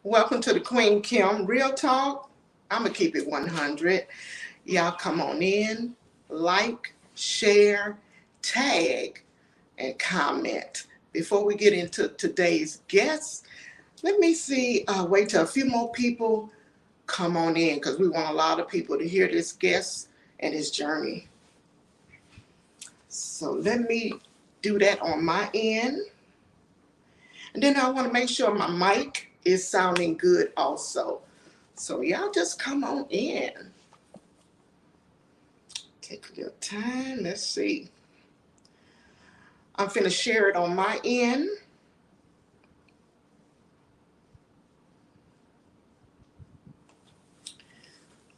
Welcome to the Queen Kim Real Talk. I'm going to keep it 100. Y'all come on in, like, share, tag, and comment. Before we get into today's guests, let me see, wait till a few more people come on in because we want a lot of people to hear this guest and his journey. So let me do that on my end. And then I want to make sure my mic is sounding good also. So y'all just come on in. Take a little time. Let's see. I'm finna share it on my end.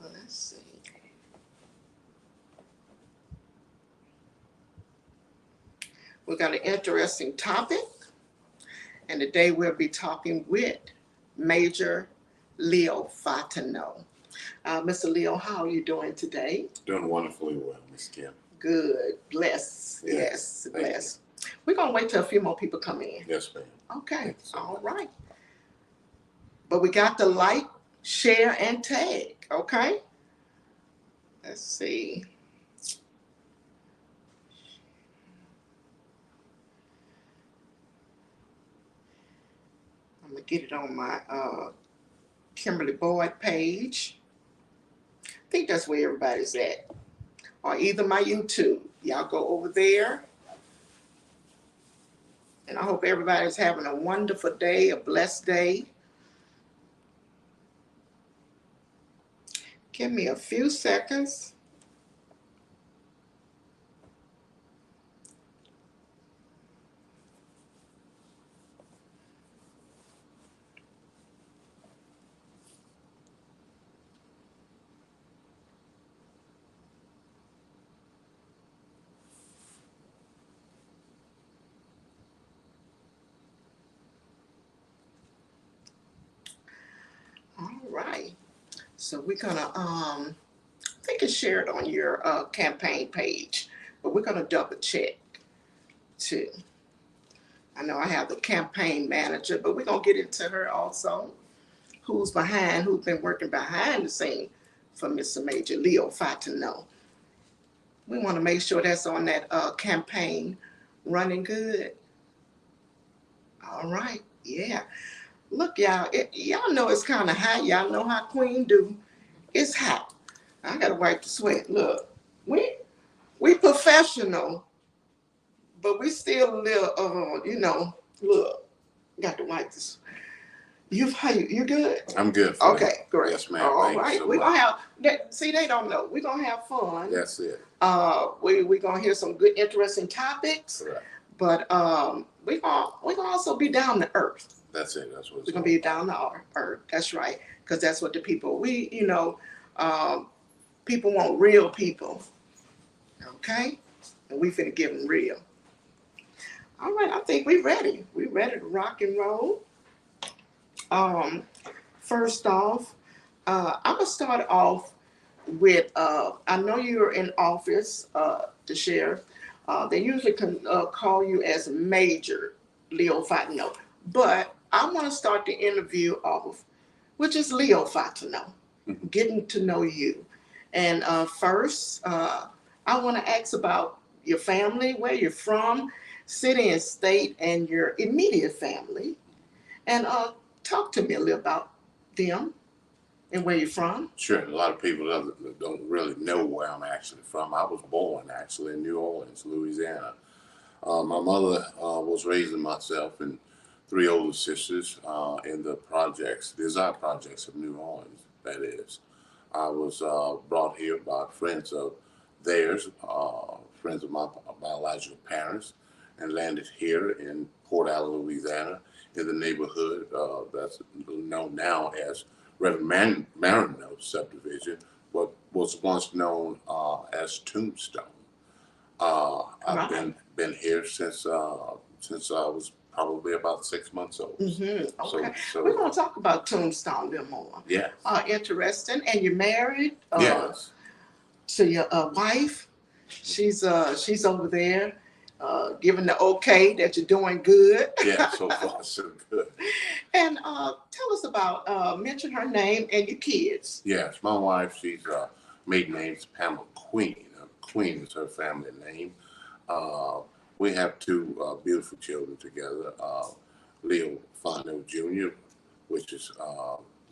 Let's see. We got an interesting topic. And today we'll be talking with Major Leo Fontenot. Mr. Leo, how are you doing today? Doing wonderfully well, Miss Kim. Good. Bless. Yes, bless. We're going to wait till a few more people come in. Yes, ma'am. Okay. All right. But we got to like, share, and tag. Okay? Let's see. I'm going to get it on my Kimberly Boyd page. I think that's where everybody's at. Or either my YouTube. Y'all go over there. And I hope everybody's having a wonderful day, a blessed day. Give me a few seconds. All right. So we're gonna I think it's shared on your campaign page, but we're gonna double check too. I know I have the campaign manager, but we're gonna get into her also. Who's been working behind the scene for Mr. Major Leo Fontenot. We want to make sure that's on that campaign running good. All right, yeah. Look, y'all, y'all know it's kind of hot. Y'all know how Queen do. It's hot. I gotta wipe the sweat. Look, we professional, but we still a little, look, got to wipe this. You good? I'm good. Okay, great. Yes, ma'am. All Thank right, you so we're much. gonna have that. See, they don't know. We're gonna have fun. That's it. We're gonna hear some good, interesting topics. Correct. But we're gonna also be down to earth. That's it. That's what we're gonna be down to earth. That's right, because that's what the people people want real people. Okay, and we finna give them real. All right, I think we're ready. We're ready to rock and roll. First off, I'm gonna start off with I know you're in office, the sheriff. They usually can call you as Major Leo Fontenot, but I want to start the interview off with just Leo Fontenot, getting to know you. And first, I want to ask about your family, where you're from, city and state, and your immediate family. And talk to me a little about them and where you're from. Sure. A lot of people don't really know where I'm actually from. I was born actually in New Orleans, Louisiana. My mother was raising myself and three older sisters in the Desire Projects of New Orleans, that is. I was brought here by friends of theirs, friends of my biological parents, and landed here in Port Allen, Louisiana, in the neighborhood that's known now as Marino subdivision, what was once known as Tombstone. I've Right. been here since I was probably about 6 months old. Okay. We're So going to talk about Tombstone a little more. yes, Interesting. And you're married yes, to your wife. She's over there giving the okay that you're doing good. yeah. So far so good. And tell us about, mention her name and your kids. Yes, my wife, she's maiden name is Pamela Queen. Queen is her family name. Uh, we have two beautiful children together. Leo Fontenot Jr., which is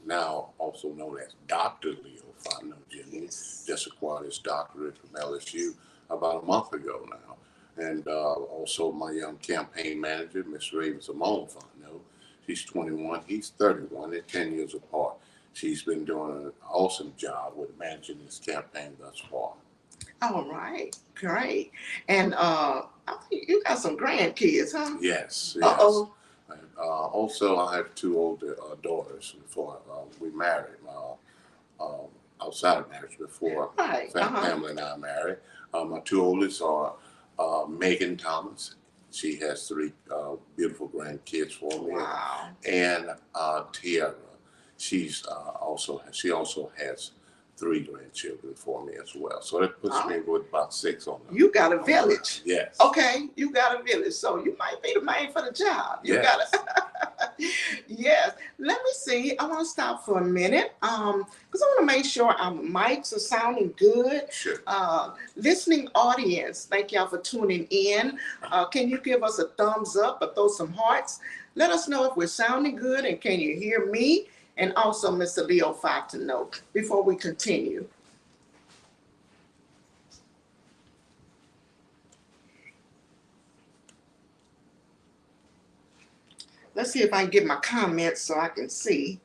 now also known as Dr. Leo Fontenot Jr. Yes. Just acquired his doctorate from LSU about a month ago now. And also my young campaign manager, Miss Raven Simone Fontenot. She's 21, he's 31, they're 10 years apart. She's been doing an awesome job with managing this campaign thus far. All right, great. And I think you got some grandkids, huh? Yes, yes. Uh-oh. Also, I have two older daughters before we married. Outside of marriage, before Right. family and I married. My two oldest are Megan Thomas. She has three beautiful grandkids for me. Wow. And Tiara. She also has three grandchildren for me as well. So that puts me with about six on them. You got a village. Yes. Okay, you got a village, so you might be the man for the job. You Yes. got it. Yes. Let me see. I want to stop for a minute, because I want to make sure our mics are sounding good. Sure. Listening audience, thank y'all for tuning in. Can you give us a thumbs up or throw some hearts? Let us know if we're sounding good, and can you hear me? And also Mr. Leo Fontenot before we continue. Let's see if I can get my comments so I can see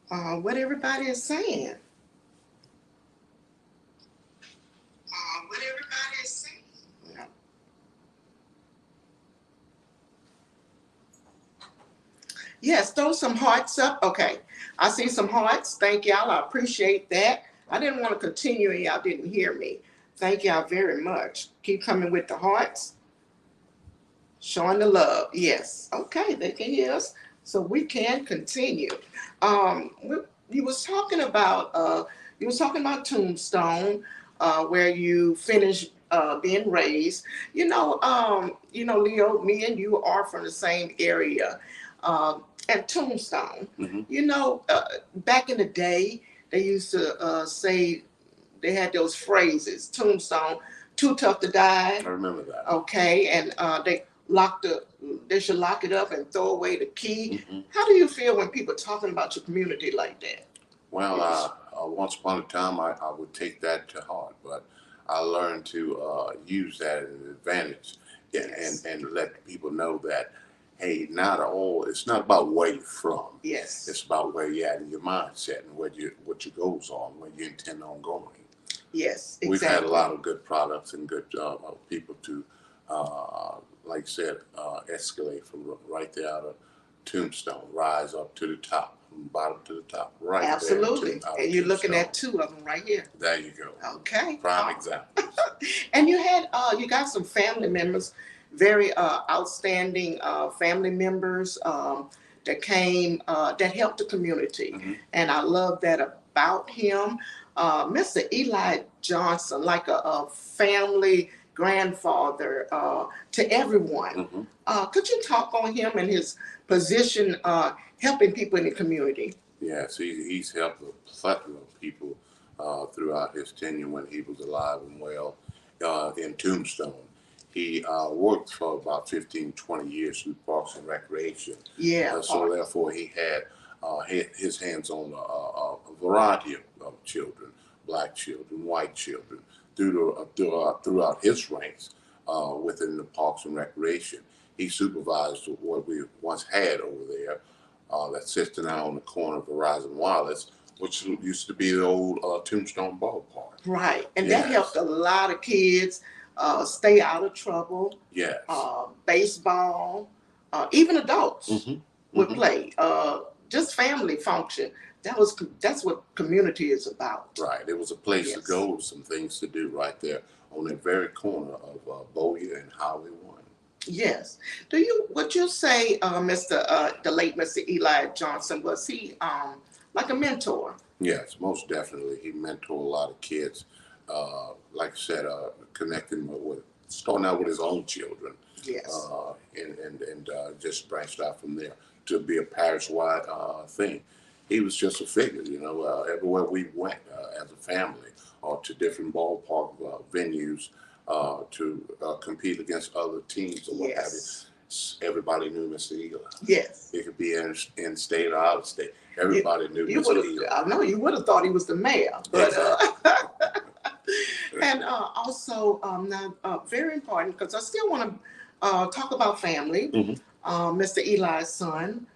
what everybody is saying. Yeah. Yes, throw some hearts up. Okay, I see some hearts. Thank y'all. I appreciate that. I didn't want to continue and y'all didn't hear me. Thank y'all very much. Keep coming with the hearts. Showing the love. Yes. Okay, they can hear us. So we can continue. You was talking about Tombstone, where you finished being raised. Leo, me and you are from the same area. At Tombstone, back in the day, they used to say they had those phrases. Tombstone, too tough to die. I remember that. Okay, and they should lock it up and throw away the key. Mm-hmm. How do you feel when people talking about your community like that? Well, once upon a time, I would take that to heart, but I learned to use that as an advantage, and let people know that, hey, it's not about where you're from. Yes. It's about where you're at in your mindset and what your goals are and where you intend on going. Yes, exactly. We've had a lot of good products and good people to, like I said, escalate from right there out of Tombstone, rise up to the top, from bottom to the top, right there. Absolutely. And you're looking at two of them right here. There you go. Okay. Prime example. And you got some family members, very outstanding family members that came, that helped the community. Mm-hmm. And I love that about him. Mr. Eli Johnson, like a family grandfather to everyone. Mm-hmm. Could you talk on him and his position helping people in the community? Yes, he's helped a plethora of people throughout his tenure when he was alive and well in Tombstone. He worked for about 15, 20 years in Parks and Recreation. Yeah. So therefore he had his hands on a variety of children, black children, white children, throughout his ranks within the Parks and Recreation. He supervised what we once had over there that sits now on the corner of Verizon Wireless, which used to be the old Tombstone Ballpark. Right, and that helped a lot of kids stay out of trouble. Yes. Baseball, even adults would play. just family function. That's what community is about. Right. It was a place to Yes. go with some things to do right there on the very corner of Bowyer and Highway 1. Yes. Would you say, the late Mr. Eli Johnson, was he like a mentor? Yes, most definitely. He mentored a lot of kids. Like I said, connecting starting out with his own children, Yes. and just branched out from there to be a parish-wide thing. He was just a figure, everywhere we went as a family, or to different ballpark venues to compete against other teams or what have you. Yes. Everybody knew Mr. Eli. Yes. It could be in state or out of state. Everybody knew You Mr. would Eli. have. I know you would have thought he was the mayor, but and also now very important, because I still want to talk about family. Mhm. Mr. Eli's son,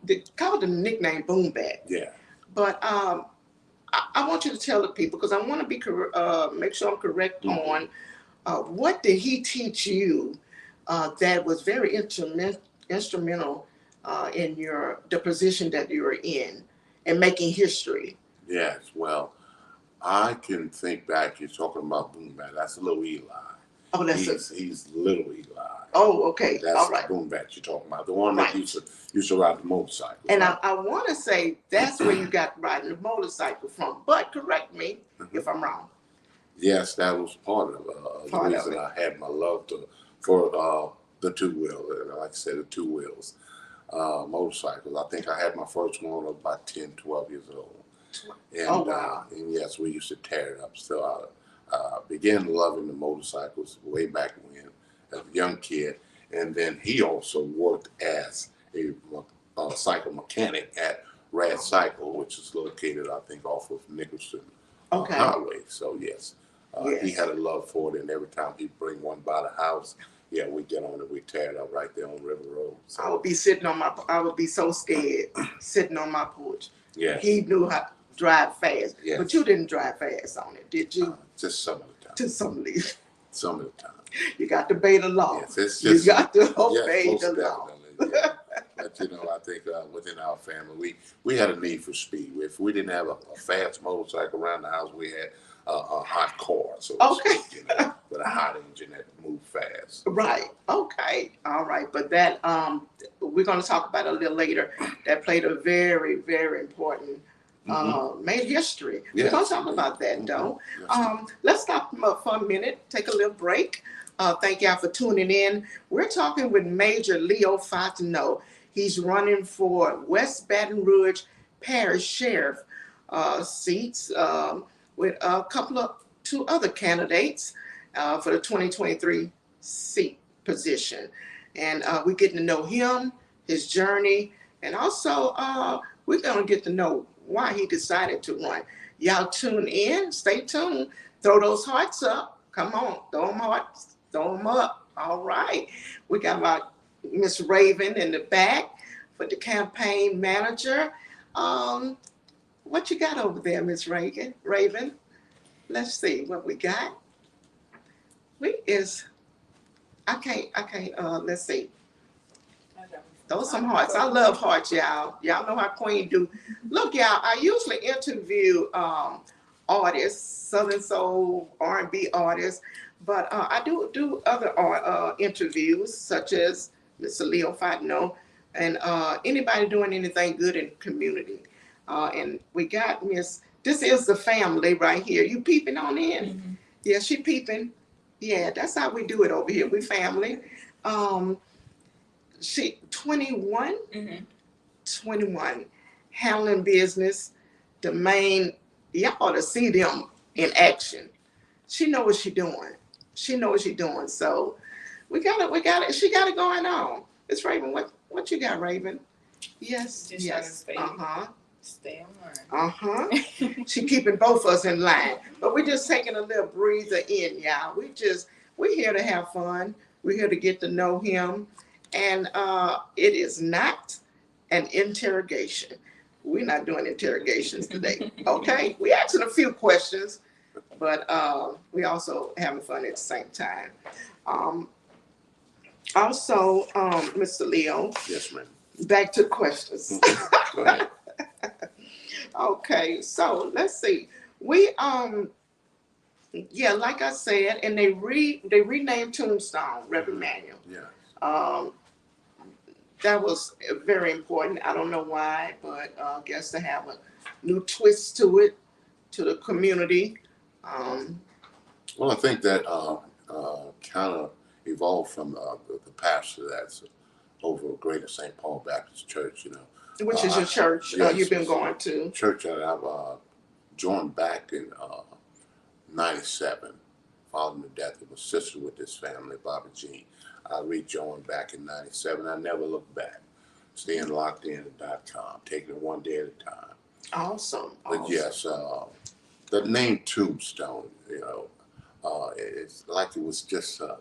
they called him the nickname Boom Bat, Yeah. but I want you to tell the people, because I want to make sure I'm correct Mhm. on what did he teach you that was very instrumental in the position that you were in and making history. Yes. Well, I can think back. You're talking about Boom Bat. That's little Eli. Oh, He's little Eli. oh, okay, That's all right. the Boom Bat you're talking about. The one that Right. used to ride the motorcycle. And right? I want to say that's where you got riding the motorcycle from, but correct me if I'm wrong. Yes, that was part of the Part of reason it. I had my love for the two wheel. Like I said, the two wheels motorcycles. I think I had my first one when I was about 10, 12 years old. And, Oh, wow. and yes, we used to tear it up. So I began loving the motorcycles way back when, as a young kid. And then he also worked as a cycle mechanic at Rad Cycle, which is located, I think, off of Nicholson Okay. Highway. So yes, he Yes. had a love for it, and every time he'd bring one by the house, yeah, we get on it, we tear it up right there on River Road. So, I would be so scared sitting on my porch. yeah, He knew how to drive fast, Yes. but you didn't drive fast on it, did you? just some of the time. To some of these, Some of the time. you got to obey the law. Yes, it's You just got to yes, obey most the law. definitely. Yeah. But I think within our family, we had a need for speed. If we didn't have a fast motorcycle around the house, we had a hot car, so to Okay. speak, with a hot engine that moved fast. Right. Okay. All right. But that we're going to talk about it a little later. That played a very, very important made history. Yes. We're going to talk about that though. Yes. Let's stop for a minute, take a little break. Thank y'all for tuning in. We're talking with Major Leo Fontenot. He's running for West Baton Rouge Parish Sheriff seats with two other candidates for the 2023 seat position. And we're getting to know him, his journey, and also we're going to get to know why he decided to run. Y'all tune in, stay tuned, throw those hearts up. Come on, throw them hearts, throw them up. All right. We got about Miss Raven in the back for the campaign manager. What you got over there, Miss Raven? Let's see what we got. I can't, let's see. Those some hearts. I love hearts, y'all. Y'all know how Queen do. Look, y'all, I usually interview artists, Southern Soul, R&B artists, but I do other interviews, such as Mr. Leo Fontenot, and anybody doing anything good in the community. And we got this is the family right here. You peeping on in? Mm-hmm. Yeah, she peeping. Yeah, that's how we do it over here. We family. She 21, 21, handling business. The main, y'all ought to see them in action. She know what she doing. So we got it. She got it going on. It's Raven. What you got, Raven? Yes. Just yes. Stay on line. She keeping both of us in line. But we're just taking a little breather in, y'all. We're here to have fun. We're here to get to know him. And it is not an interrogation. We're not doing interrogations today. Okay? We're asking a few questions, but we also having fun at the same time. Also, Mr. Leo. Yes, ma'am. Back to questions. Go ahead. Okay, so let's see. We yeah, like I said, and they renamed Tombstone, Reverend Manuel. Yeah. Um, that was very important. I don't know why, but I guess to have a new twist to it, to the community. Um, Well, I think that kind of evolved from the pastor that's over Greater St. Paul Baptist Church. You know, which is your church yes, you've been going to? church that I've joined back in '97, following the death of a sister with this family, Bobby Jean. I rejoined back in '97. I never looked back, staying locked in at .com, taking it one day at a time. Awesome. But Awesome. yes, the name Tombstone, you know, it's like it was just an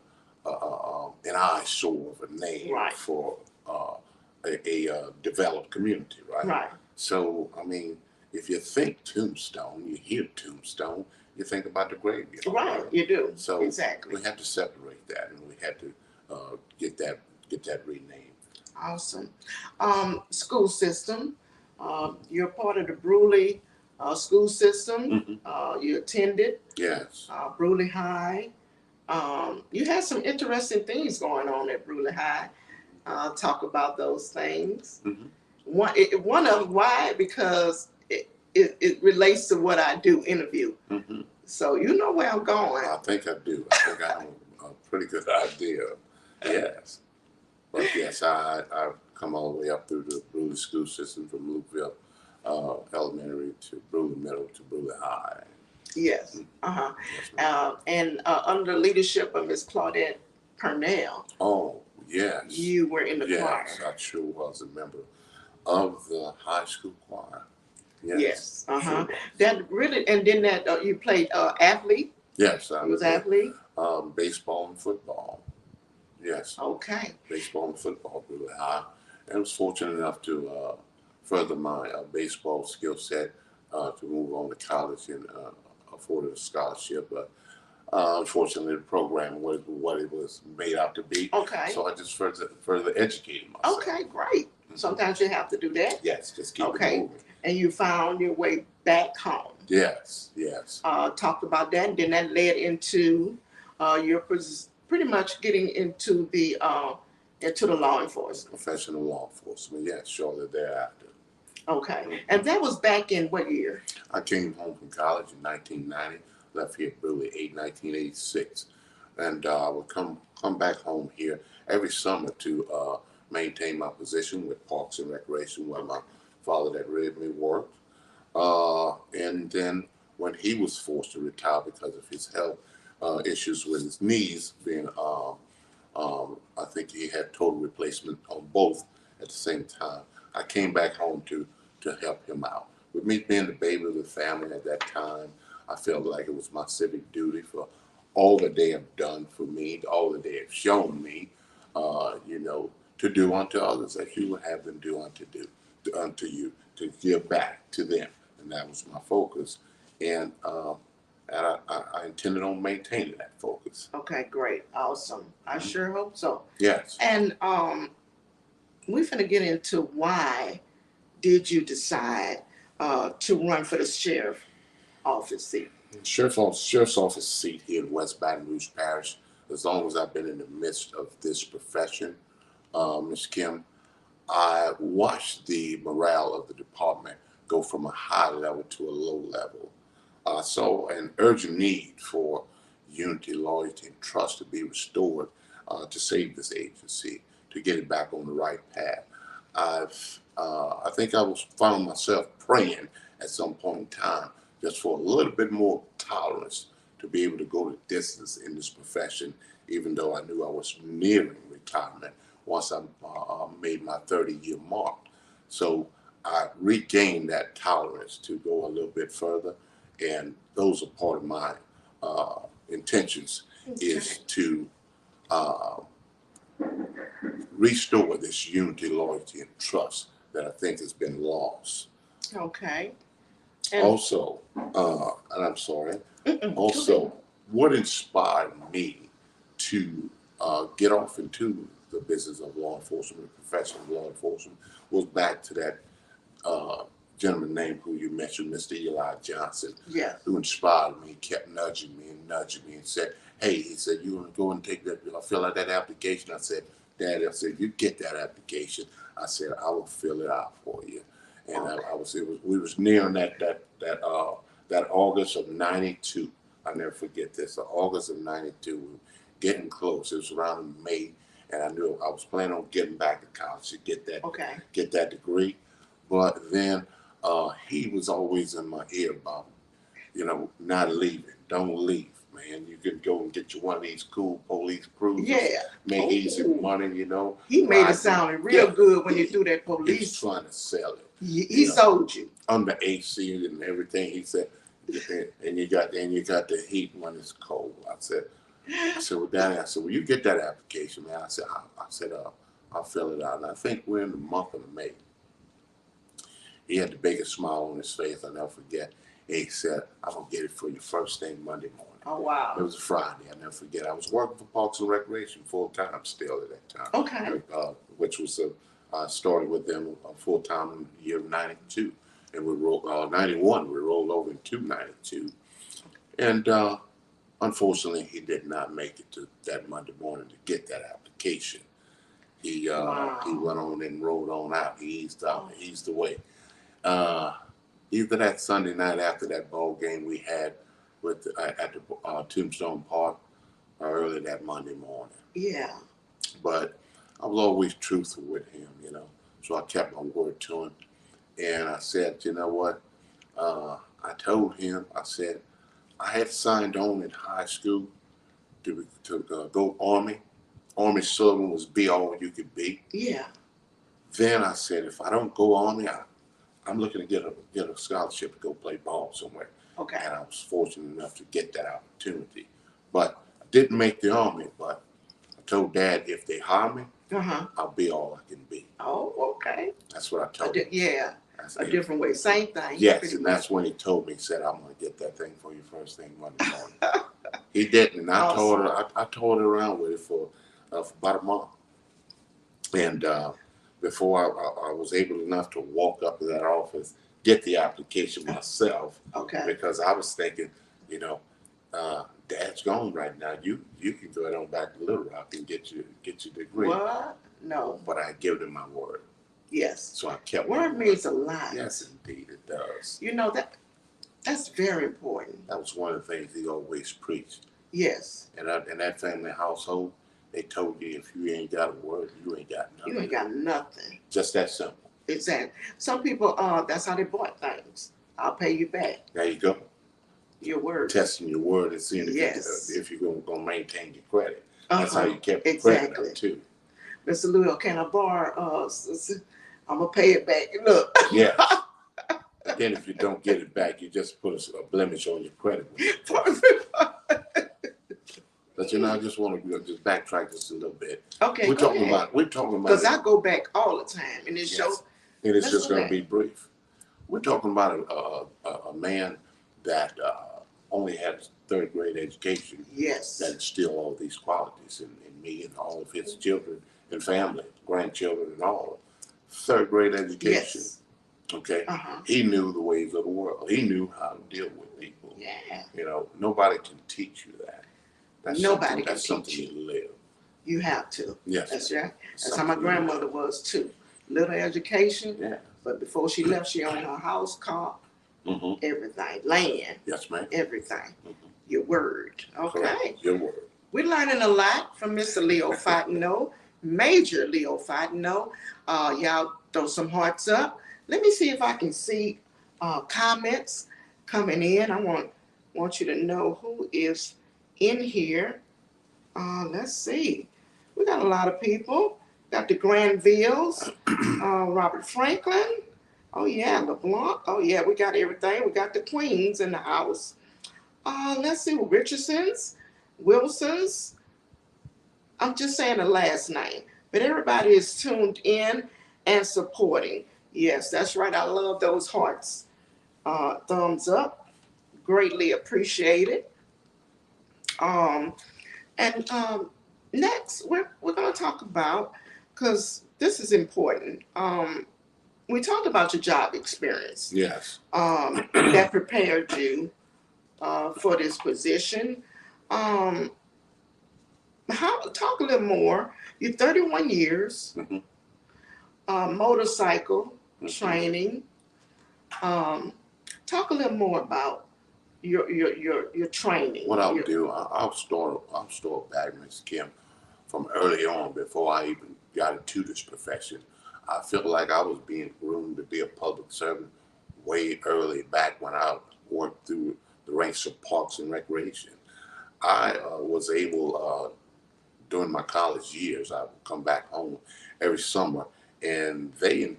eyesore of a name Right. for a developed community, right? Right. So, I mean, if you think Tombstone, you hear Tombstone, you think about the graveyard. Right. You do. So exactly. we had to separate that, and we had to get that renamed. Awesome. School system. You're part of the Bruley school system. You attended Yes. Bruley High. You had some interesting things going on at Bruley High. Talk about those things. Mhm. One of them, why? Because it relates to what I do, interview. Mm-hmm. So you know where I'm going. I think I do. I think I have a pretty good idea. Yes. But yes, I've come all the way up through the Bruley school system from Lukeville Elementary to Bruley Middle to Bruley High. Yes. Uh-huh. Yes, ma'am. And under the leadership of Miss Claudette Purnell, Oh, yes. you were in the Yes, choir. I sure was a member of the high school choir. Yes. Yes. Uh-huh. Sure was. That really, and then that you played athlete. Yes, I You was was athlete. baseball and football. Yes. Okay. Baseball and football really high. And I was fortunate enough to further my baseball skill set to move on to college and afforded a scholarship. But unfortunately, the program was what it was made out to be. Okay. So I just further educated myself. Okay. Great. Sometimes you have to do that. Yes, just keep Okay. it moving. And you found your way back home. Yes, yes. Talked about that, and then that led into your pretty much getting into the law enforcement. Professional law enforcement, yes, shortly thereafter. Okay, and that was back in what year? I came home from college in 1990, left here Bruley 1986, and would come back home here every summer to maintain my position with Parks and Recreation, where my father that reared me worked. And then when he was forced to retire because of his health issues with his knees being, I think he had total replacement on both at the same time. I came back home to help him out. With me being the baby of the family at that time, I felt like it was my civic duty for all that they have done for me, all that they have shown me, you know, to do unto others as you would have them do unto you, to give back to them. And that was my focus. And I intended on maintaining that focus. Okay, great, awesome. I sure hope so. Yes. And we're finna get into why did you decide to run for the sheriff office seat? Sheriff's office seat here in West Baton Rouge Parish, as long as I've been in the midst of this profession, Ms. Kim, I watched the morale of the department go from a high level to a low level. I saw an urgent need for unity, loyalty, and trust to be restored to save this agency, to get it back on the right path. I think found myself praying at some point in time just for a little bit more tolerance to be able to go the distance in this profession, even though I knew I was nearing retirement once I made my 30-year mark. So I regained that tolerance to go a little bit further, and those are part of my intentions, is to restore this unity, loyalty, and trust that I think has been lost. Okay. And Also, and I'm sorry, go also, what inspired me to get off into the business of law enforcement, the profession of law enforcement, was back to that gentleman named who you mentioned, Mr. Eli Johnson, Yeah. who inspired me, kept nudging me and said, hey, he said, you want to go and take that, fill out that application? I said, Daddy, I said, you get that application. I said, I will fill it out for you. And Okay. we was nearing that August of '92. I never forget this. August of '92, we were getting close. It was around May, and I knew I was planning on getting back to college to Okay. get that degree. But then he was always in my ear about, not leaving. Don't leave, man. You can go and get you one of these cool police cruisers, Yeah. make easy Oh. money, He made ride it sound real good when you threw that He was police. trying to sell it. He sold you. Under AC and everything. He said, and you got the heat when it's cold. I said, well, Daddy, I said, well, you get that application, man. I said, I'll fill it out. And I think we're in the month of May. He had the biggest smile on his face. I'll never forget. He said, I'm going to get it for you first thing Monday morning. Oh, wow. It was a Friday. I'll never forget. I was working for Parks and Recreation full time still at that time. Okay. Which was started with them full time in the year of '92. And we rolled, '91, we rolled over into '92. And unfortunately, he did not make it to that Monday morning to get that application. He went on and rolled on out. He eased away. Either that Sunday night after that ball game we had at the Tombstone Park, or early that Monday morning. Yeah. But I was always truthful with him, So I kept my word to him, and I said, you know what? I told him, I said, I had signed on in high school to go Army. Army serving was be all you could be. Yeah. Then I said, if I don't go Army, I'm looking to get a scholarship to go play ball somewhere. Okay. And I was fortunate enough to get that opportunity. But I didn't make the Army, but I told Dad, if they hire me, I'll be all I can be. Oh, okay. That's what I told him. Yeah. A different way. Same thing. Yes, and that's when he told me, he said, I'm going to get that thing for you first thing Monday morning. He didn't. And I toured around with it for about a month. And before I was able enough to walk up to that office, get the application myself. Okay. Because I was thinking, Dad's gone right now. You can go on back to Little Rock and get your degree. What? No. But I gave him my word. Yes. So I kept word means a lot. Yes, indeed, it does. That's very important. That was one of the things he always preached. Yes. And in that family household, they told you if you ain't got a word, you ain't got nothing. You ain't got nothing. Just that simple. Exactly. Some people, that's how they bought things. I'll pay you back. There you go. Your word. Testing your word and seeing if you're going to maintain your credit. That's how you kept your credit up too. Mr. Louis, can I borrow? I'm going to pay it back. Look. Yes. And then if you don't get it back, you just put a blemish on your credit. But I just want to just backtrack just a little bit. Okay. We're talking about because I go back all the time, and it shows. And it's just going to be brief. We're talking about a man that only had third grade education. Yes. That instilled all these qualities in me and all of his children and family, grandchildren, and all. Third grade education. Yes. Okay. He knew the ways of the world. He knew how to deal with people. Yeah. Nobody can teach you that. Nobody that's can something teach you live. You have to. Yes. That's right. That's how my grandmother was too. Little education. Yeah. But before she left, she owned her house, car, everything, land. Yes, ma'am. Everything. Your word. Okay. Correct. Your word. We're learning a lot from Mr. Leo Fontenot, Major Leo Fontenot. Y'all throw some hearts up. Let me see if I can see comments coming in. I want you to know who is in here. Let's see. We got a lot of people. Got the Granvilles, Robert Franklin. Oh yeah, LeBlanc. Oh yeah, we got everything. We got the Queens in the house. Let's see, Richardsons, Wilsons. I'm just saying the last name, but everybody is tuned in and supporting. Yes, that's right. I love those hearts. Thumbs up. Greatly appreciated. Next, we're going to talk about, because this is important, we talked about your job experience. Yes. That prepared you for this position. Um, talk a little more. You're 31 years, Mhm. Motorcycle Mhm. training. Talk a little more about your training. What I'll do, I'll start back, Ms. Kim, from early on before I even got into this profession. I feel like I was being groomed to be a public servant way early back when I worked through the ranks of Parks and Recreation. I was able, during my college years, I would come back home every summer, and they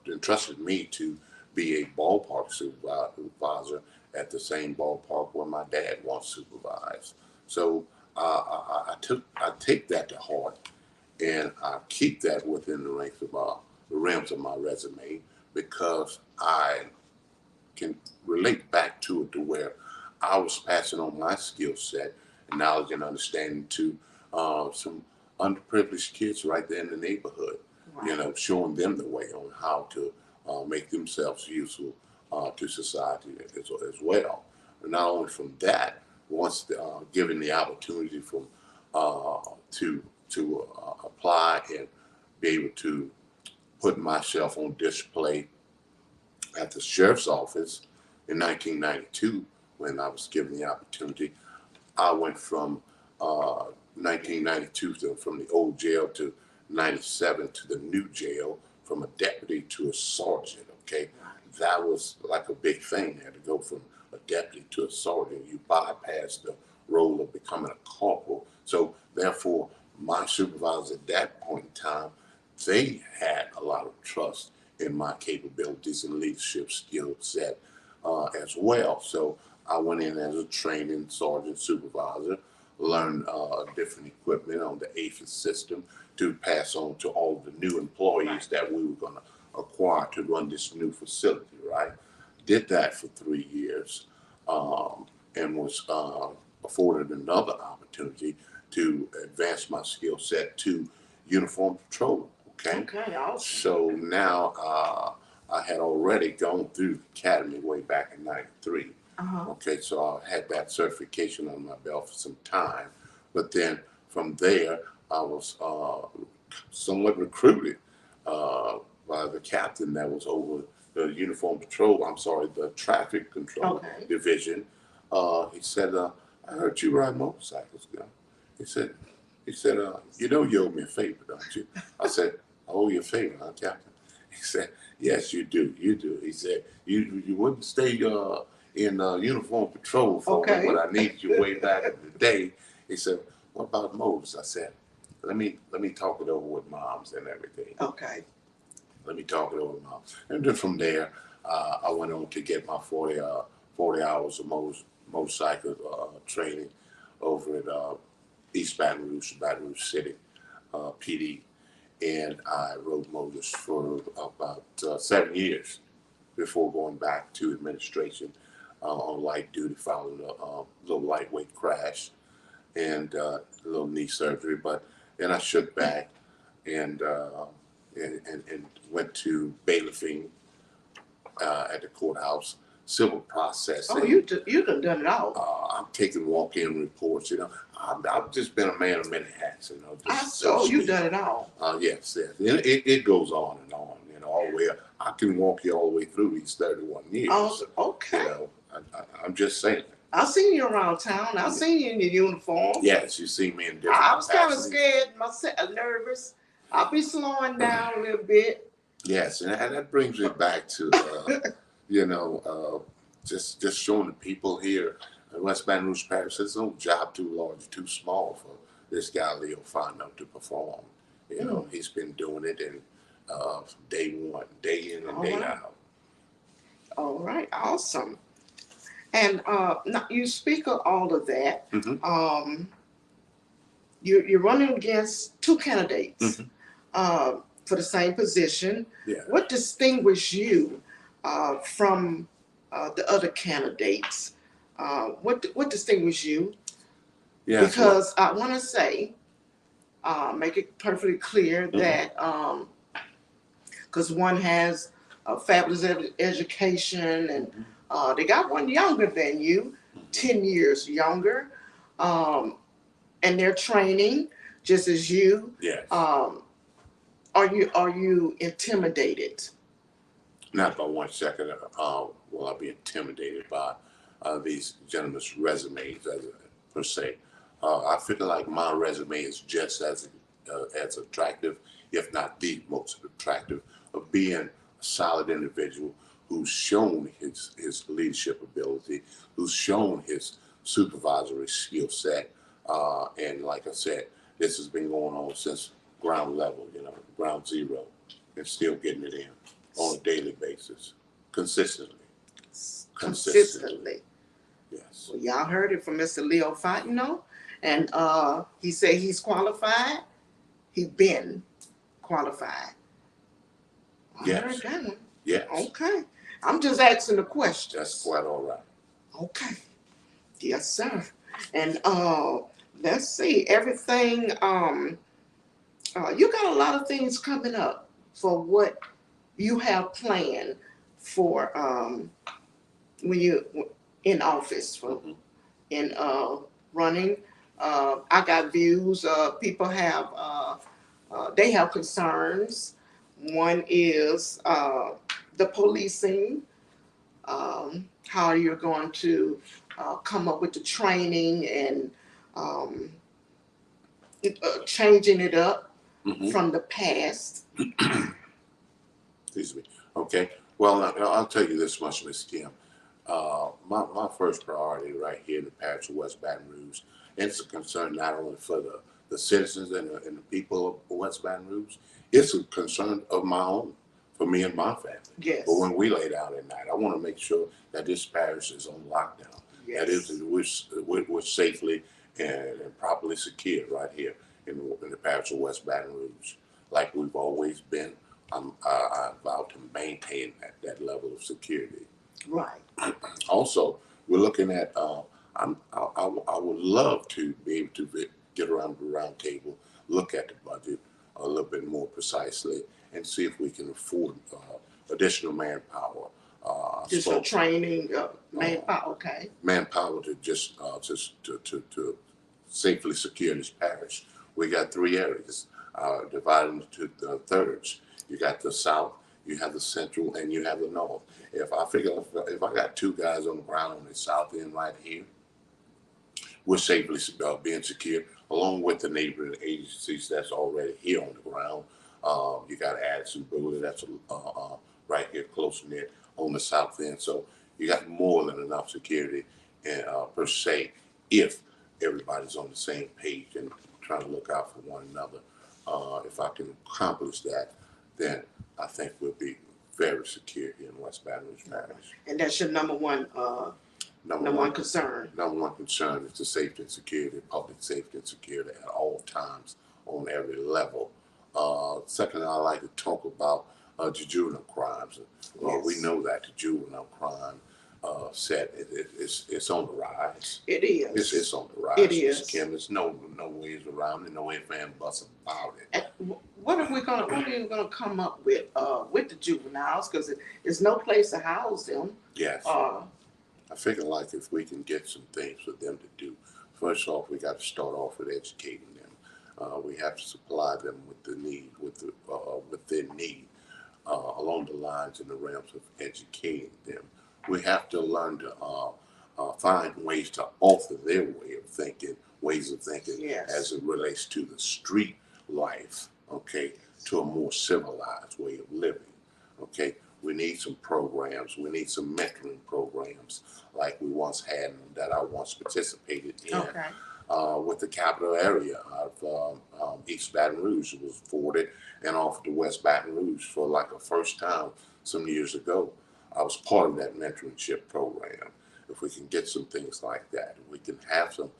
entrusted me to be a ballpark supervisor at the same ballpark where my dad once supervised. So I take that to heart, and I keep that within the ranks of the rims of my resume because I can relate back to it to where I was passing on my skill set and knowledge and understanding to some underprivileged kids right there in the neighborhood. Right. You know, showing them the way on how to make themselves useful to society as well. And not only from that, once given the opportunity from to apply and be able to put myself on display at the sheriff's office in 1992 when I was given the opportunity. I went from 1992 from the old jail to 97 to the new jail, from a deputy to a sergeant. Okay, that was like a big thing there to go from a deputy to a sergeant. You bypass the role of becoming a corporal. So therefore, my supervisors at that point in time, they had a lot of trust in my capabilities and leadership skill set as well. So I went in as a training sergeant supervisor, learned different equipment on the APHIS system to pass on to all the new employees that we were going to acquire to run this new facility, right? Did that for 3 years and was afforded another opportunity to advance my skill set to uniform patrol. Okay. Okay, awesome. So now I had already gone through the academy way back in '93. Okay, so I had that certification on my belt for some time. But then from there, I was somewhat recruited by the captain that was over the uniform patrol, the traffic control division. He said, I heard you ride motorcycles, girl. He said, you know you owe me a favor, don't you? I said, I owe you a favor, huh, Captain? He said, yes, you do. You do. He said, you wouldn't stay in uniform patrol for me when I needed you way back in the day. He said, what about Moses? I said, let me talk it over with moms and everything. Okay. Let me talk it over with moms. And then from there, I went on to get my 40 hours of motorcycle training over at East Baton Rouge City, PD. And I rode motors for about 7 years before going back to administration on light duty following a little lightweight crash and a little knee surgery. But then I shook back and went to bailiffing at the courthouse, civil processing. Oh, you done it all. I'm taking walk-in reports. You know, I've just been a man of many hats. You know, You've done it all. Yes. It goes on and on. You know, all the way. I can walk you all the way through these 31 years. Oh, okay. You know, I'm just saying. I've seen you around town. I've seen you in your uniform. Yes, you see me in different. I was kind of scared, nervous. I'll be slowing down a little bit. Yes, and that brings me back to you know, just showing the people here in West Baton Rouge Parish, there's no job too large, too small for this guy Leo Fontenot to perform. You know, he's been doing it in day one, day in and day out. All right, awesome. And now you speak of all of that. Mm-hmm. You're running against two candidates for the same position. Yeah. What distinguishes you from the other candidates? What distinguishes you? Yeah. Because I want to say, make it perfectly clear that because one has fabulous education, and they got one younger than you, 10 years younger, and they're training just as you. Yes. Are you intimidated? Not by 1 second will I be intimidated by these gentlemen's resumes per se. I feel like my resume is just as attractive, if not the most attractive, of being a solid individual who's shown his leadership ability, who's shown his supervisory skill set, and like I said, this has been going on since ground level, ground zero, and still getting it in on a daily basis, consistently. Consistently. Yes. Well, y'all heard it from Mr. Leo Fontenot, and he said he's qualified. He's been qualified. I Yes. heard that one. Yes. Okay. I'm just asking the questions. That's quite all right. Okay. Yes, sir. And let's see. Everything. You got a lot of things coming up for what you have planned for when you in office for in running. I got views. People have they have concerns. One is the policing. How you're going to come up with the training and changing it up from the past. Excuse me. Okay. Well, I'll tell you this much, Miss Kim. My first priority right here in the parish of West Baton Rouge, and it's a concern not only for the citizens and the people of West Baton Rouge, it's a concern of my own, for me and my family. Yes. But when we lay down at night, I want to make sure that this parish is on lockdown. Yes. That is, we're safely and properly secured right here in the parish of West Baton Rouge, like we've always been. I vow to maintain that level of security. Right. Also, we're looking at. I would love to be able to get around the round table, look at the budget a little bit more precisely, and see if we can afford additional manpower. Just for training, manpower. Okay. Manpower to just to safely secure this parish. We got 3 areas divided into thirds. You got the south, you have the central, and you have the north. If I got 2 guys on the ground on the south end right here, we're safely being secure, along with the neighboring agencies that's already here on the ground. You got Addison Brewer, that's right here close knit on the south end. So you got more than enough security per se, if everybody's on the same page and trying to look out for one another. If I can accomplish that, then I think we'll be very secure here in West Baton Rouge Parish. And that's your number one concern. Number one concern is the safety and security, public safety and security at all times on every level. Second, I like to talk about the juvenile crimes. Yes. We know that the juvenile crime set it's on the rise. It is. It's on the rise. It is. Ms. Kim, there's no ways around it, no ifs and buts about it. And what are you gonna come up with the juveniles? Because there's no place to house them. Yes. I figure like if we can get some things for them to do, first off, we got to start off with educating them. We have to supply them with the need, with their need, along the lines and the realms of educating them. We have to learn to find ways to alter their ways of thinking Yes. as it relates to the street life, okay, to a more civilized way of living, okay. We need some programs. We need some mentoring programs like we once had that I once participated in. Okay. With the capital area of East Baton Rouge. It was forwarded and offered to West Baton Rouge for like a first time some years ago. I was part of that mentorship program. If we can get some things like that, we can have some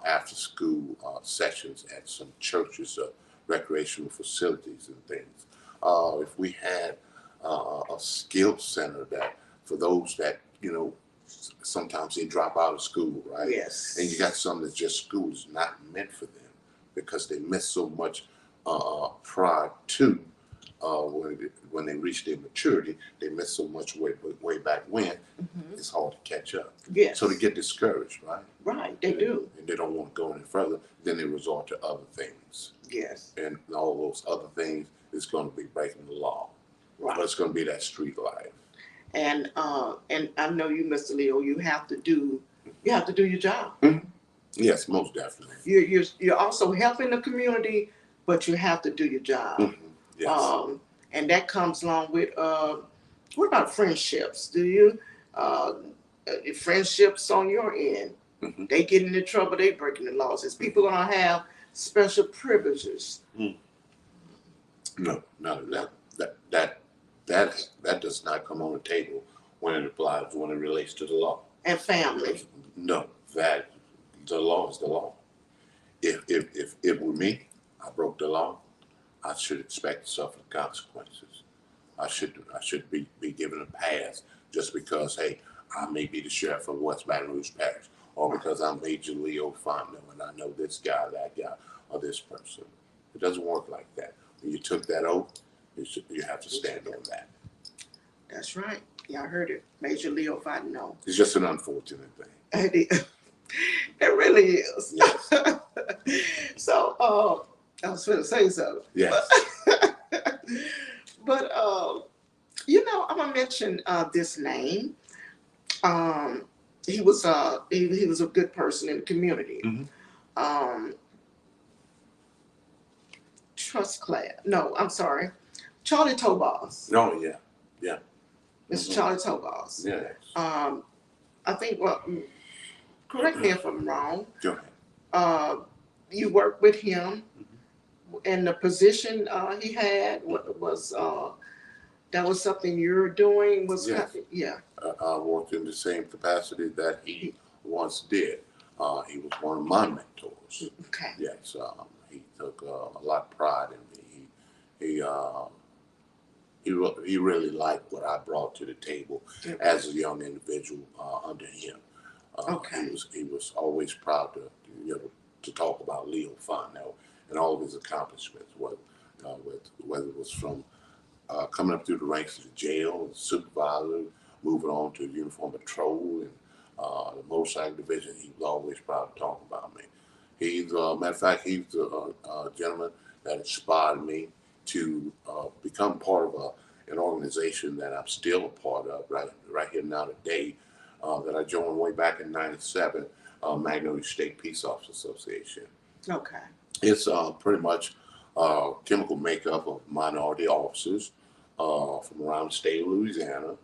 after school sessions at some churches, recreational facilities and things. If we had a skill center that for those that, sometimes they drop out of school, right? Yes. And you got some that just school is not meant for them because they miss so much prior to when they reach their maturity, they miss so much way back when. Mhm. It's hard to catch up. Yes. So they get discouraged, right? Right, they do. And they don't want to go any further. Then they resort to other things. Yes. And all those other things is going to be breaking the law. Right. But it's going to be that street life. And I know you, Mr. Leo, you have to do your job. Mm-hmm. Yes, most definitely. You're also helping the community, but you have to do your job. Mm-hmm. Yes. And that comes along with what about friendships? Do you friendships on your end? Mm-hmm. They get into trouble, they breaking the laws. Is people gonna have special privileges? No, none of that. That does not come on the table when it applies, when it relates to the law. And family. No, that the law is the law. If it were me, I broke the law, I should expect to suffer the consequences. I should be given a pass just because, hey, I may be the sheriff of West Baton Rouge Parish, or because I'm Major Leo Fontenot and I know this guy, that guy, or this person. It doesn't work like that. When you took that oath, you have to stand on that. That's right. Yeah, I heard it. Major Leo Fontenot. It's just an unfortunate thing. It really is. Yes. So, I was going to say something. Yes. But I'm gonna mention this name. He was a good person in the community. Mm-hmm. No, I'm sorry, Charlie Tobos. Oh yeah. Yeah. Mr. Mm-hmm. Charlie Tobos. Yes. I think. Well, correct me if I'm wrong. Go ahead. You worked with him, and the position he had was that was something you're doing. Was Yes. Yeah. I worked in the same capacity that he once did. He was one of my mentors. Okay. Yes. He took a lot of pride in me. He really liked what I brought to the table as a young individual under him. Okay. He was always proud to talk about Leo Fontenot and all of his accomplishments, whether it was from coming up through the ranks of the jail, supervisor, moving on to uniform patrol and the motorcycle division. He was always proud to talk about me. He's matter of fact, he's the gentleman that inspired me to become part of an organization that I'm still a part of right here now today. That I joined way back in '97, Magnolia State Peace Officers Association. Okay. It's pretty much chemical makeup of minority officers from around the state of Louisiana,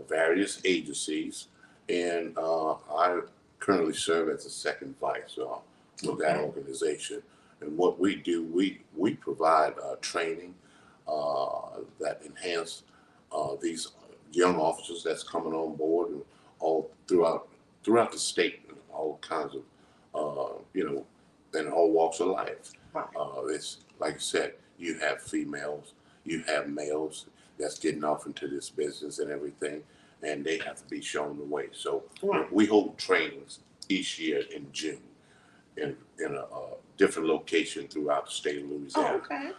various agencies, and I currently serve as the second vice of that organization. And what we do, we provide training that enhance these young officers that's coming on board and all throughout the state, and all kinds of in all walks of life. Right. It's like I said, you have females, you have males that's getting off into this business and everything, and they have to be shown the way. So Right. we hold trainings each year in June in a different location throughout the state of Oh, Louisiana. okay.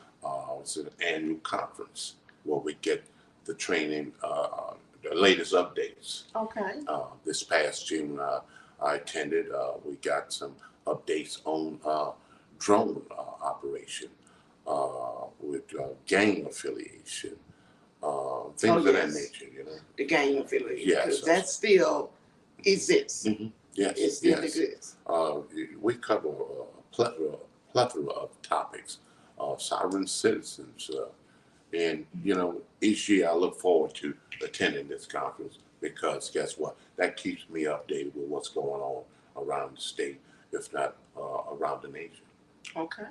It's an annual conference where we get the training, the latest updates. Okay. This past June, I attended. We got some updates on drone operation with gang affiliation, things of that yes. nature. The gang affiliation. Yes. Because that still exists. Mm-hmm. Yes. It still Yes. exists. We cover a plethora of topics, sovereign citizens, and each year I look forward to attending this conference because guess what? That keeps me updated with what's going on around the state, if not around the nation. Okay.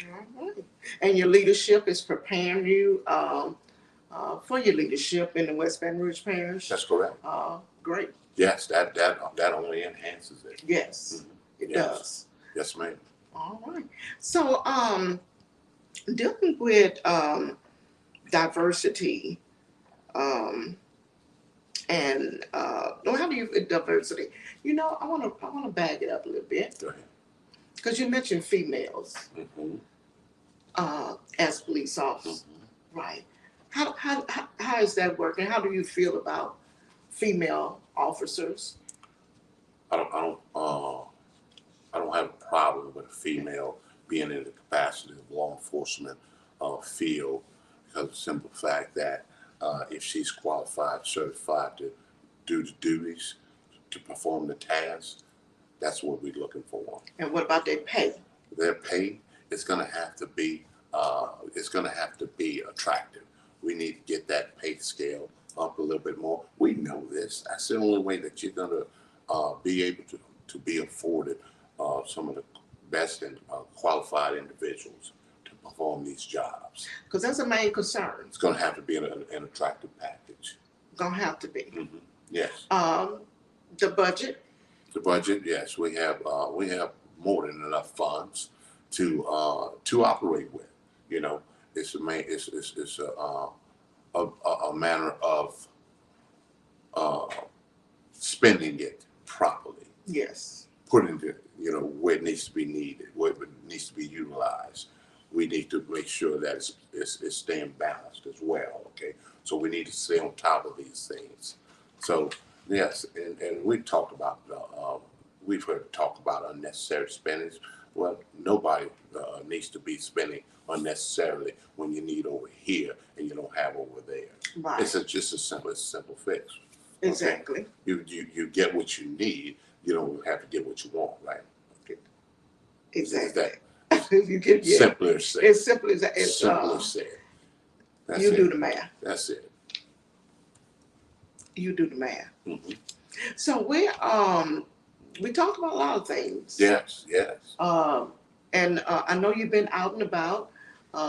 All right. And your leadership is preparing you for your leadership in the West Baton Rouge Parish. That's correct. Great. Yes, that only enhances it. Yes, it Yes. does. Yes, ma'am. All right. So, dealing with diversity, and how do you diversity? I want to bag it up a little bit Go ahead. because you mentioned females Mm-hmm. as police officers. Mm-hmm. Right. How is that working? How do you feel about female officers? I don't, I don't, I don't have a problem with a female being in the capacity of law enforcement field because of the simple fact that if she's qualified, certified to do the duties, to perform the tasks, that's what we're looking for. And what about their pay? Their pay is going to have to be attractive. We need to get that pay scale up a little bit more. We know this. That's the only way that you're going to be able to be afforded some of the best and qualified individuals to perform these jobs. Because that's a main concern. It's going to have to be an attractive package. Gonna have to be. Mm-hmm. Yes. The budget. The budget, yes, we have more than enough funds to operate with. You know, it's a manner of spending it properly, Yes. putting it, you know, where it needs to be needed, where it needs to be utilized. We need to make sure that it's staying balanced as well. Okay, so we need to stay on top of these things. So yes, and we talked about we've heard talk about unnecessary spending. Well, nobody needs to be spending unnecessarily when you need over here and you don't have over there. Right. It's just a simple fix. Exactly. Okay? You get what you need. You don't have to get what you want, right? Okay. Exactly. You get Simpler said. It's simple as that. It's Simpler said. That's you it. do the math. That's it. You do the math. Mm-hmm. So we talked about a lot of things. Yes, yes. And I know you've been out and about,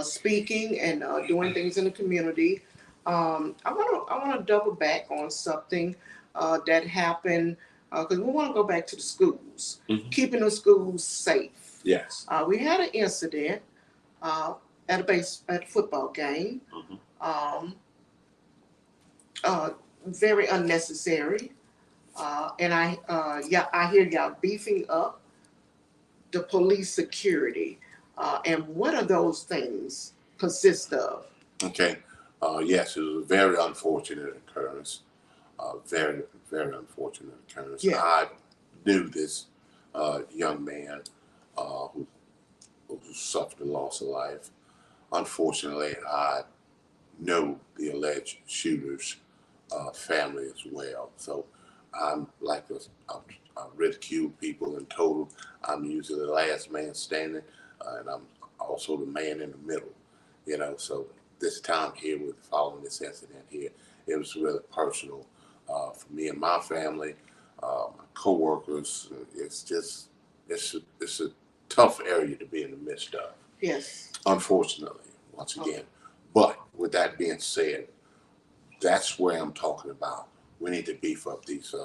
speaking and doing things in the community. I want to double back on something that happened because we want to go back to the schools, keeping the schools safe. Yes. We had an incident at a football game. Very unnecessary. And I hear y'all beefing up the police security. And what are those things consist of? Okay. Yes, it was a very unfortunate occurrence. Very, very unfortunate occurrence. Yeah. I knew this young man who suffered the loss of life. Unfortunately, I know the alleged shooter's family as well. So I'm like I ridicule people and told them I'm usually the last man standing, and I'm also the man in the middle. You know, so this time here following this incident here, it was really personal for me and my family, my coworkers. It's a tough area to be in the midst of. Yes. Unfortunately, once again. But with that being said, that's where I'm talking about. We need to beef up this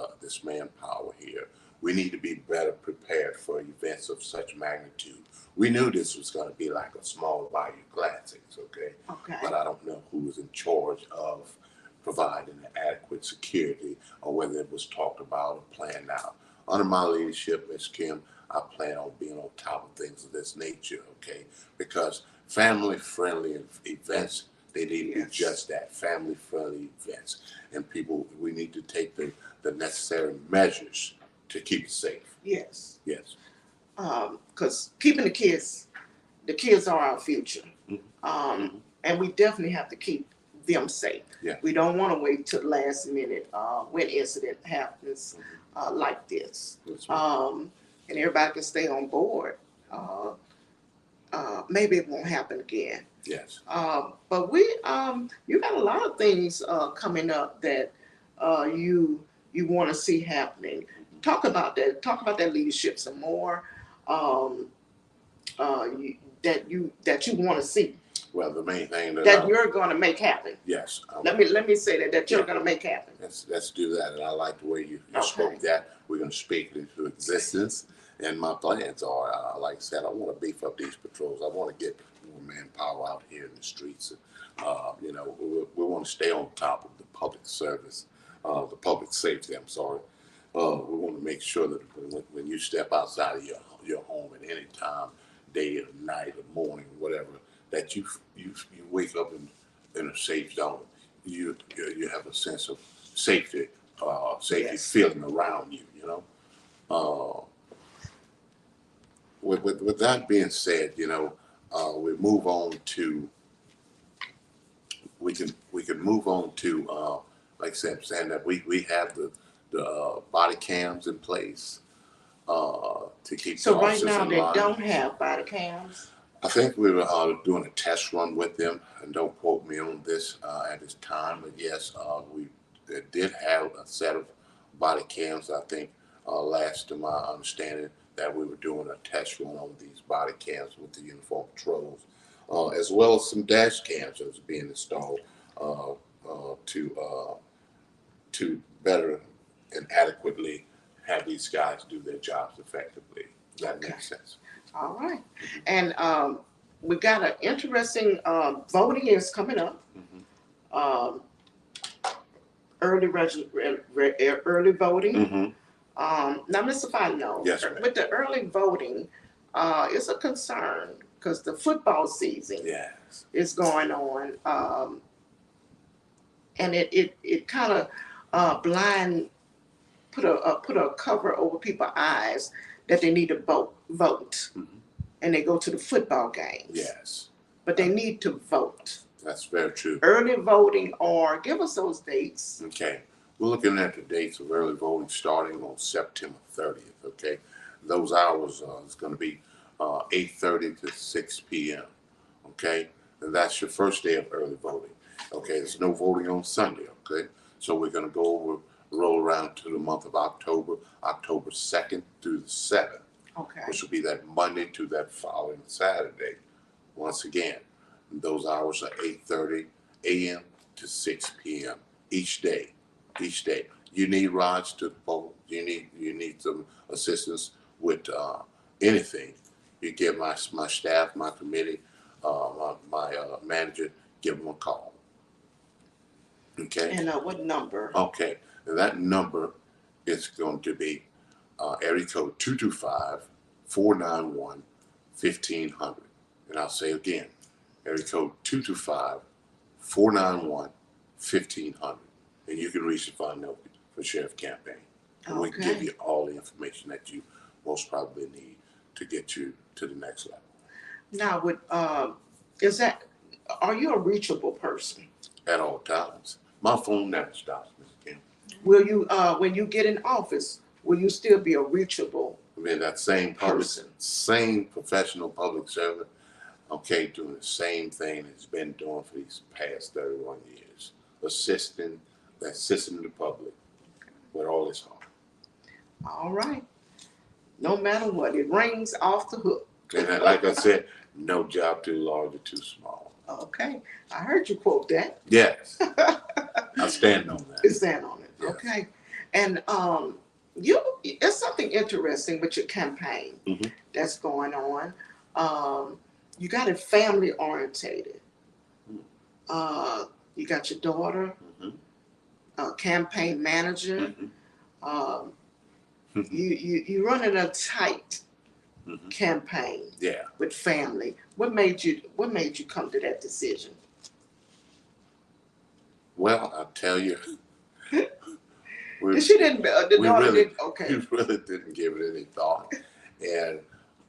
manpower here. We need to be better prepared for events of such magnitude. We knew this was going to be like a small Bayou Classics, okay? Okay. But I don't know who was in charge of providing adequate security or whether it was talked about or planned out. Under my leadership, Ms. Kim, I plan on being on top of things of this nature, okay? Because family-friendly events, they need to be just that, family-friendly events. And people, we need to take the necessary measures to keep it safe. Yes. Yes. Because keeping the kids are our future. And we definitely have to keep them safe. Yeah. We don't want to wait till the last minute when incident happens like this. And everybody can stay on board. Maybe it won't happen again. Yes. But you got a lot of things coming up that you want to see happening. Talk about that. Talk about that leadership some more. That you want to see. Well, the main thing that you're going to make happen. Yes. Let me say that you're going to make happen. Let's do that. And I like the way you spoke that. We're going to speak it into existence. And my plans are, like I said, I want to beef up these patrols. I want to get more manpower out here in the streets. You know, we want to stay on top of the public service, the public safety. I'm sorry. We want to make sure that when you step outside of your home at any time, day or night or morning, whatever, that you wake up and in a safe zone. You have a sense of safety, Yes. feeling around you. You know. With that being said, we move on to we can move on to like I said, saying that we have the body cams in place to keep the So right officers now in they line. don't have body cams. I think we were doing a test run with them, and don't quote me on this at this time, but yes, we did have a set of body cams. I think last to my understanding that we were doing a test run on these body cams with the uniform patrols, as well as some dash cams that was being installed uh, to better and adequately have these guys do their jobs effectively. Does that Okay. make sense? All right. And we got an interesting voting is coming up. Mm-hmm. Early early voting. Mm-hmm. Now, Mr. Fontenot, Yes, ma'am. with the early voting, it's a concern because the football season Yes. is going on, and it kind of put a cover over people's eyes that they need to vote, Mhm. and they go to the football games. Yes. But they need to vote. That's very true. Early voting, or give us those dates. Okay. We're looking at the dates of early voting starting on September 30th. Okay. Those hours is going to be 8:30 to 6 p.m. Okay. And that's your first day of early voting. Okay. There's no voting on Sunday. Okay. So we're going to roll around to the month of October 2nd through the 7th, Okay. which will be that Monday to that following Saturday. Once again, those hours are 8:30 a.m. to 6 p.m. each day. Each day. You need rides to the poll. You need some assistance with anything. You give my staff, my committee, my manager, give them a call. Okay. And what number? Okay. And that number is going to be area code 225-491-1500. And I'll say again, area code 225-491-1500. And you can reach the Fontenot for Sheriff Campaign. And we can give you all the information that you most probably need to get you to the next level. Now, are you a reachable person? At all times. My phone never stops, Mr. Kim. Will you, when you get in office, will you still be a reachable? I mean, that same professional public servant, okay, doing the same thing it's been doing for these past 31 years, assisting the public with all its heart. All right. No matter what, it rings off the hook. And like I said, no job too large or too small. Okay, I heard you quote that. Yes, I stand on that. Stand on it. Yes. Okay, and it's something interesting with your campaign that's going on. You got it family orientated. You got your daughter, campaign manager. You running a tight campaign. Yeah. With family. What made you come to that decision? Well, I'll tell you. She didn't. The daughter didn't. Okay. We really didn't give it any thought, and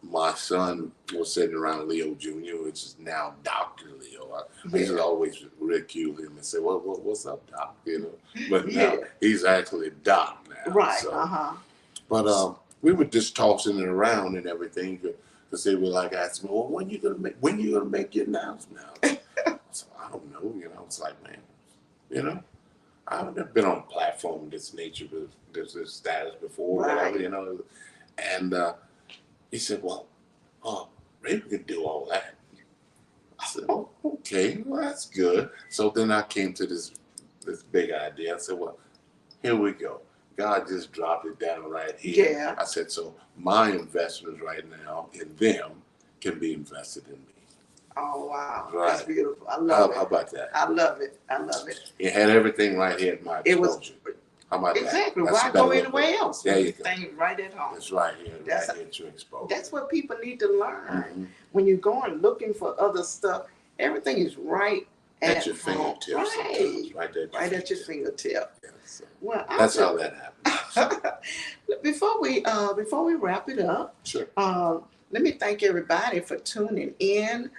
my son was sitting around Leo Jr., which is now Dr. Leo. I used to always ridicule him and say, "Well, what's up, Doc?" But now he's actually Doc now. Right. So. But we were just tossing it around and everything because they were like asking me, "Well, when you gonna make your announcement?" So I don't know. It's like, man, I've never been on a platform of this nature, this status before, whatever, And he said, "Well, Ray can do all that." I said, "Oh, okay, well, that's good." So then I came to this big idea. I said, "Well, here we go. God just dropped it down right here." Yeah. I said, "So my investments right now in them can be invested in me." Oh, wow. Right. That's beautiful. I love it. How about that? I love it. It had everything right here at my exposure. How about exactly. that? Why go anywhere else? There you go. Thing right at home. It's right here at your exposure. That's what people need to learn. When you're going looking for other stuff, everything is right at your home. fingertips sometimes, right at your fingertip. Yeah, so Well, that's how that happens. before we wrap it up, Sure. let me thank everybody for tuning in.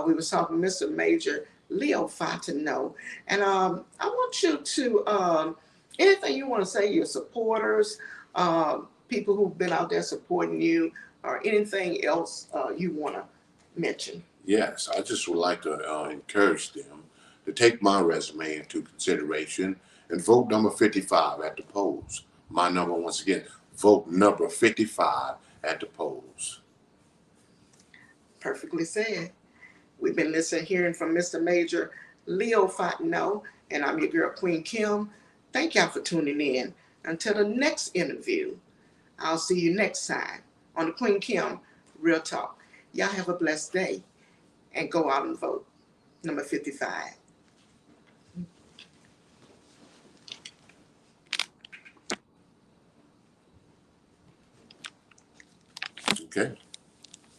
We were talking to Mr. Major Leo Fontenot, and I want you to anything you want to say, your supporters, people who've been out there supporting you, or anything else you want to mention. Yes, I just would like to encourage them to take my resume into consideration and vote number 55 at the polls. My number, once again, vote number 55 at the polls. Perfectly said. We've been hearing from Mr. Major Leo Fontenot, and I'm your girl, Queen Kim. Thank y'all for tuning in. Until the next interview, I'll see you next time on the Queen Kim Real Talk. Y'all have a blessed day and go out and vote. Number 55. Okay.